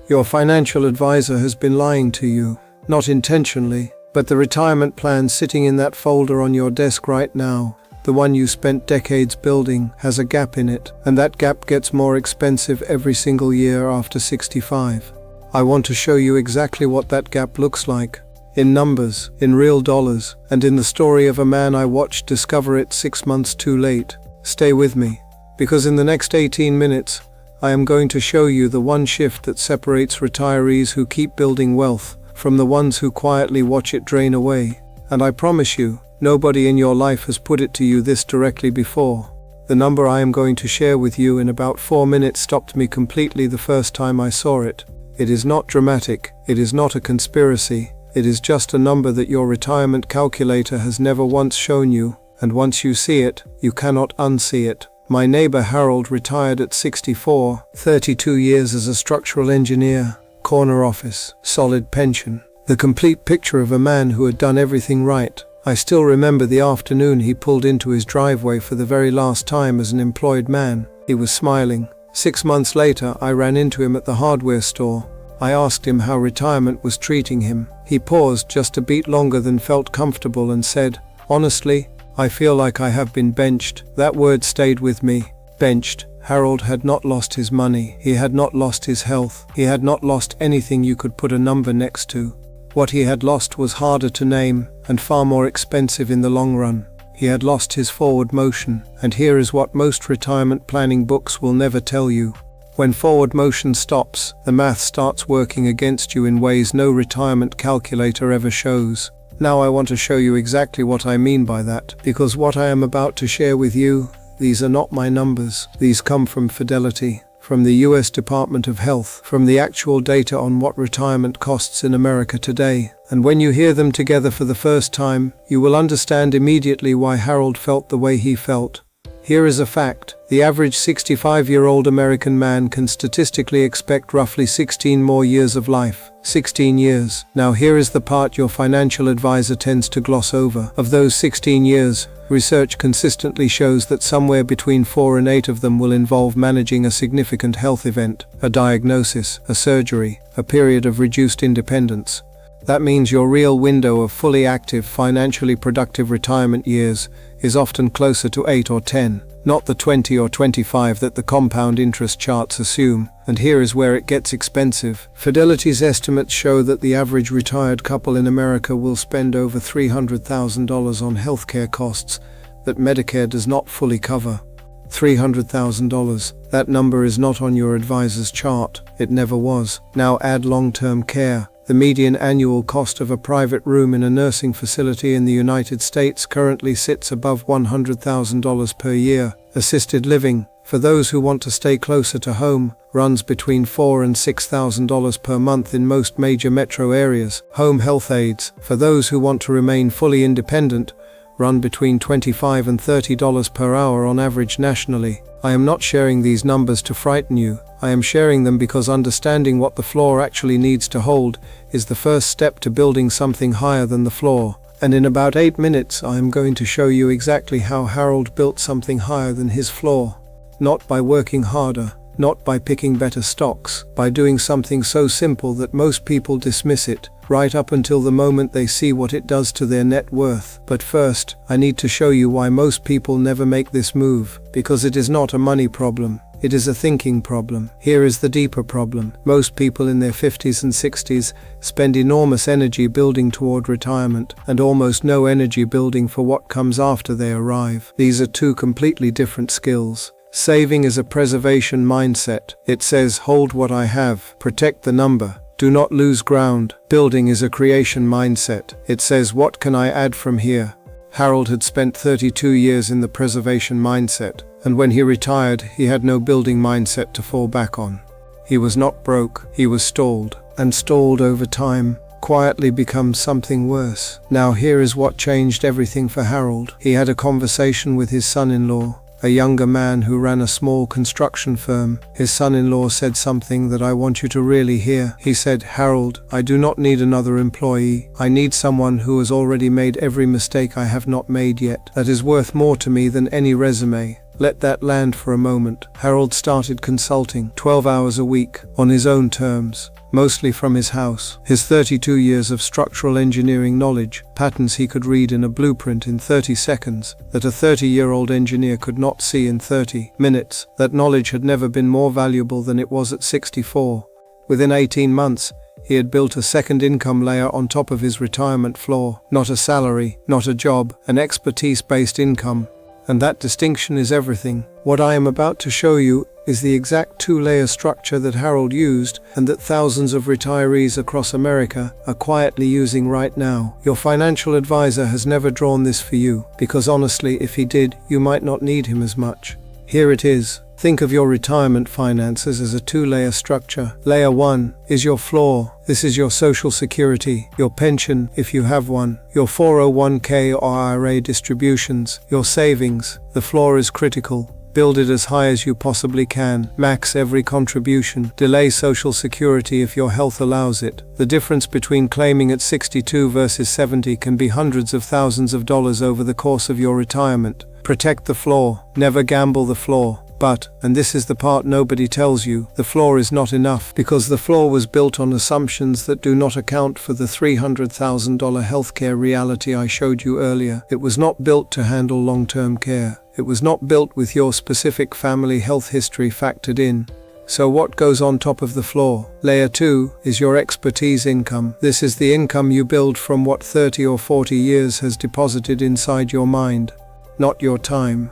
Your financial advisor has been lying to you, not intentionally, but the retirement plan sitting in that folder on your desk right now, the one you spent decades building, has a gap in it, and that gap gets more expensive every single year after 65. I want to show you exactly what that gap looks like, in numbers, in real dollars, and in the story of a man I watched discover it 6 months too late. Stay with me, because in the next 18 minutes, I am going to show you the one shift that separates retirees who keep building wealth from the ones who quietly watch it drain away. And I promise you, nobody in your life has put it to you this directly before. The number I am going to share with you in about 4 minutes stopped me completely the first time I saw it. It is not dramatic, it is not a conspiracy, it is just a number that your retirement calculator has never once shown you, and once you see it, you cannot unsee it. My neighbor Harold retired at 64, 32 years as a structural engineer, corner office, solid pension. The complete picture of a man who had done everything right. I still remember the afternoon he pulled into his driveway for the very last time as an employed man. He was smiling. 6 months later, I ran into him at the hardware store. I asked him how retirement was treating him. He paused just a beat longer than felt comfortable and said, "Honestly, I feel like I have been benched." That word stayed with me. Benched. Harold had not lost his money. He had not lost his health. He had not lost anything you could put a number next to. What he had lost was harder to name and far more expensive in the long run. He had lost his forward motion, and here is what most retirement planning books will never tell you. When forward motion stops, the math starts working against you in ways no retirement calculator ever shows. Now I want to show you exactly what I mean by that, because what I am about to share with you, these are not my numbers. These come from Fidelity, from the US Department of Health, from the actual data on what retirement costs in America today. And when you hear them together for the first time, you will understand immediately why Harold felt the way he felt. Here is a fact. The average 65-year-old American man can statistically expect roughly 16 more years of life. 16 years. Now here is the part your financial advisor tends to gloss over. Of those 16 years, research consistently shows that somewhere between 4 and 8 of them will involve managing a significant health event, a diagnosis, a surgery, a period of reduced independence. That means your real window of fully active, financially productive retirement years is often closer to 8 or 10, not the 20 or 25 that the compound interest charts assume. And here is where it gets expensive. Fidelity's estimates show that the average retired couple in America will spend over $300,000 on healthcare costs that Medicare does not fully cover. $300,000. That number is not on your advisor's chart. It never was. Now add long-term care. The median annual cost of a private room in a nursing facility in the United States currently sits above $100,000 per year. Assisted living, for those who want to stay closer to home, runs between $4,000 and $6,000 per month in most major metro areas. Home health aides, for those who want to remain fully independent, run between $25 and $30 per hour on average nationally. I am not sharing these numbers to frighten you. I am sharing them because understanding what the floor actually needs to hold is the first step to building something higher than the floor. And in about 8 minutes, I am going to show you exactly how Harold built something higher than his floor. Not by working harder, not by picking better stocks, by doing something so simple that most people dismiss it, right up until the moment they see what it does to their net worth. But first, I need to show you why most people never make this move, because it is not a money problem. It is a thinking problem. Here is the deeper problem. Most people in their 50s and 60s spend enormous energy building toward retirement, and almost no energy building for what comes after they arrive. These are two completely different skills. Saving is a preservation mindset. It says, hold what I have, protect the number, do not lose ground. Building is a creation mindset. It says, what can I add from here? Harold had spent 32 years in the preservation mindset, and when he retired, he had no building mindset to fall back on. He was not broke, he was stalled, and stalled over time quietly becomes something worse. Now here is what changed everything for Harold. He had a conversation with his son-in-law, a younger man who ran a small construction firm. His son-in-law said something that I want you to really hear. He said, Harold, I do not need another employee. I need someone who has already made every mistake I have not made yet. That is worth more to me than any resume. Let that land for a moment. Harold started consulting 12 hours a week on his own terms, mostly from his house. His 32 years of structural engineering knowledge, patterns he could read in a blueprint in 30 seconds, that a 30-year-old engineer could not see in 30 minutes. That knowledge had never been more valuable than it was at 64. Within 18 months, he had built a second income layer on top of his retirement floor. Not a salary, not a job, an expertise-based income. And that distinction is everything. What I am about to show you is the exact two-layer structure that Harold used and that thousands of retirees across America are quietly using right now. Your financial advisor has never drawn this for you, because honestly, if he did, you might not need him as much. Here it is. Think of your retirement finances as a two-layer structure. Layer 1 is your floor. This is your social security, your pension if you have one, your 401k or IRA distributions, your savings. The floor is critical. Build it as high as you possibly can. Max every contribution. Delay Social Security if your health allows it. The difference between claiming at 62 versus 70 can be hundreds of thousands of dollars over the course of your retirement. Protect the floor. Never gamble the floor. But, and this is the part nobody tells you, the floor is not enough, because the floor was built on assumptions that do not account for the $300,000 healthcare reality I showed you earlier. It was not built to handle long-term care. It was not built with your specific family health history factored in. So what goes on top of the floor? Layer 2 is your expertise income. This is the income you build from what 30 or 40 years has deposited inside your mind. Not your time,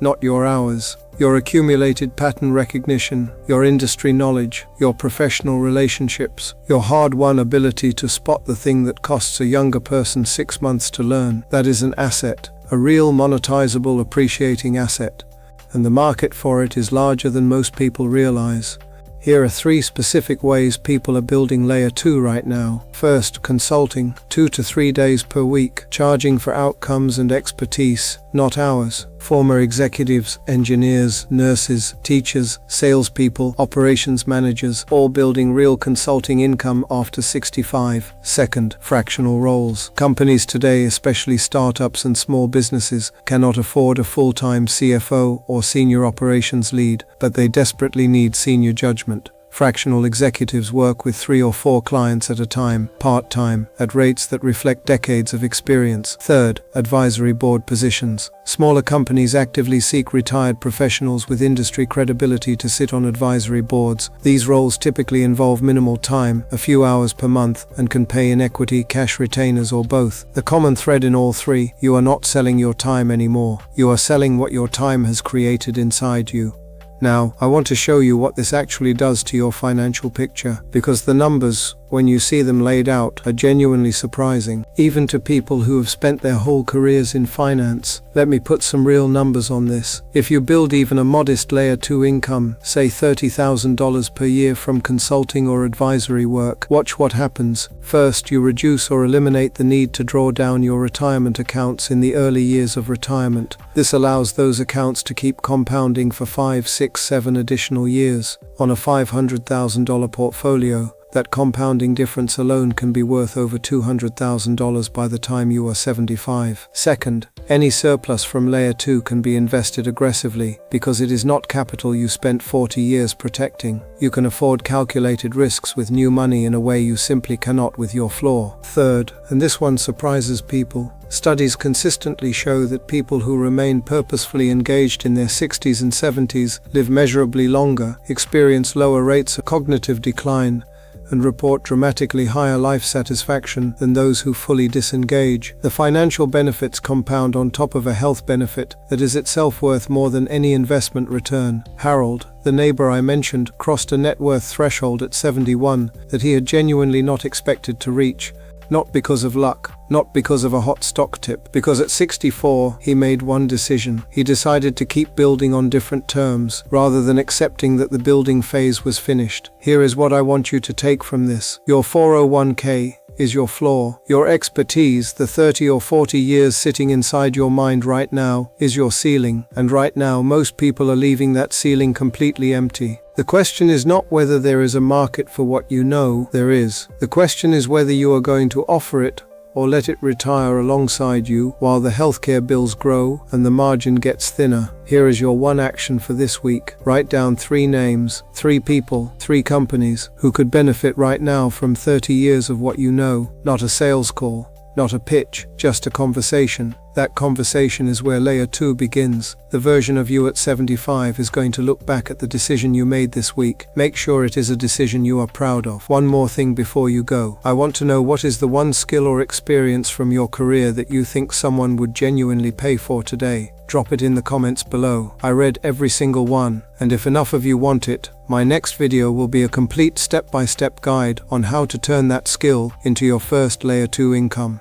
not your hours. Your accumulated pattern recognition, your industry knowledge, your professional relationships, your hard-won ability to spot the thing that costs a younger person 6 months to learn. That is an asset, a real monetizable appreciating asset. And the market for it is larger than most people realize. Here are 3 specific ways people are building Layer 2 right now. First, consulting, 2 to 3 days per week, charging for outcomes and expertise, not hours. Former executives, engineers, nurses, teachers, salespeople, operations managers, all building real consulting income after 65. Second, fractional roles. Companies today, especially startups and small businesses, cannot afford a full-time CFO or senior operations lead, but they desperately need senior judgment. Fractional executives work with 3 or 4 clients at a time, part-time, at rates that reflect decades of experience. Third, advisory board positions. Smaller companies actively seek retired professionals with industry credibility to sit on advisory boards. These roles typically involve minimal time, a few hours per month, and can pay in equity, cash retainers, or both. The common thread in all 3, you are not selling your time anymore. You are selling what your time has created inside you. Now, I want to show you what this actually does to your financial picture, because the numbers, when you see them laid out, are genuinely surprising, even to people who have spent their whole careers in finance. Let me put some real numbers on this. If you build even a modest Layer 2 income, say $30,000 per year from consulting or advisory work, watch what happens. First, you reduce or eliminate the need to draw down your retirement accounts in the early years of retirement. This allows those accounts to keep compounding for 5, 6, 7 additional years. On a $500,000 portfolio, that compounding difference alone can be worth over $200,000 by the time you are 75. Second, any surplus from Layer 2 can be invested aggressively, because it is not capital you spent 40 years protecting. You can afford calculated risks with new money in a way you simply cannot with your floor. Third, and this one surprises people, studies consistently show that people who remain purposefully engaged in their 60s and 70s live measurably longer, experience lower rates of cognitive decline, and report dramatically higher life satisfaction than those who fully disengage. The financial benefits compound on top of a health benefit that is itself worth more than any investment return. Harold, the neighbor I mentioned, crossed a net worth threshold at 71 that he had genuinely not expected to reach. Not because of luck, not because of a hot stock tip, because at 64, he made one decision. He decided to keep building on different terms, rather than accepting that the building phase was finished. Here is what I want you to take from this. Your 401k is your floor. Your expertise, the 30 or 40 years sitting inside your mind right now, is your ceiling. And right now, most people are leaving that ceiling completely empty. The question is not whether there is a market for what you know there is. The question is whether you are going to offer it or let it retire alongside you while the healthcare bills grow and the margin gets thinner. Here is your one action for this week. Write down 3 names, 3 people, 3 companies who could benefit right now from 30 years of what you know. Not a sales call, not a pitch, just a conversation. That conversation is where layer 2 begins. The version of you at 75 is going to look back at the decision you made this week. Make sure it is a decision you are proud of. One more thing before you go. I want to know, what is the one skill or experience from your career that you think someone would genuinely pay for today? Drop it in the comments below. I read every single one, and if enough of you want it, my next video will be a complete step-by-step guide on how to turn that skill into your first layer 2 income.